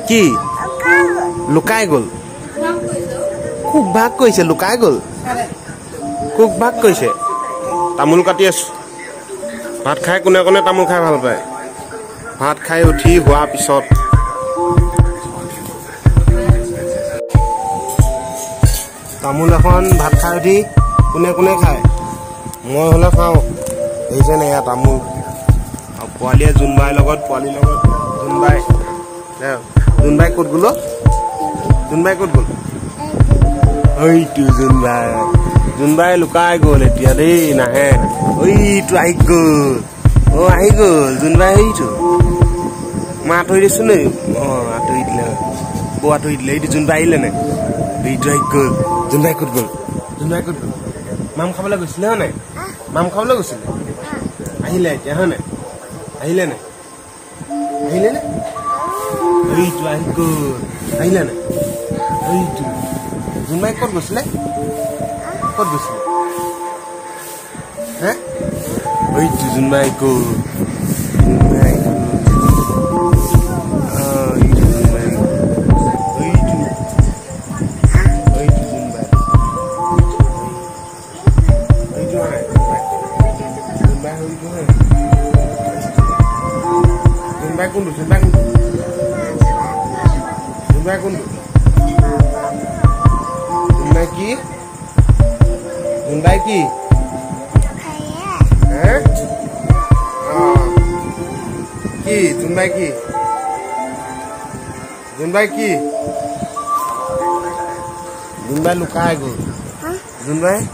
কি লুকাই গ'ল কুক ভাগ কৰিছে লুকাই গ'ল কুক ভাগ কৰিছে তামোল কাটি আছো ভাত খাই কোনে কোনে তামোল খাই ভাল পায় ভাত খাই উঠি হোৱা পিছত তামোল এখন ভাত খাই উঠি কোনে কোনে খায় মই হলে খাওঁ এই যে এয়া তামোল আৰু পোৱালীয়ে জোনবাইৰ লগত পোৱালীৰ লগত জোনবাই ক'ত গ'ল জোনবাই ক'ত গ'ল এইটো জোনবাই লুকাই গ'ল এতিয়া দেই নাহে এইটো আহি গ'ল আহি গ'ল জোনবাই এইটো মই আঁতৰি দিছো নে আঁতৰি দিলে বৌ আঁতৰি দিলে এইটো জোনবাই আহিলে নে এইটো আহি গ'ল জোনবাই ক'ত গ'ল মাম খাবলৈ গৈছিলে হয় নাই মাম খাবলৈ গৈছিলে আহিলে এতিয়া হয় নাই আহিলে নে এইটো আহি গ'ল আহিলে নে এইটো জোনবাই ক'ত গৈছিলে হে এইটো জোনবাই গ'ল Jumbai kundu Jumbai ki eh ki Jumbai lukai go Jumbai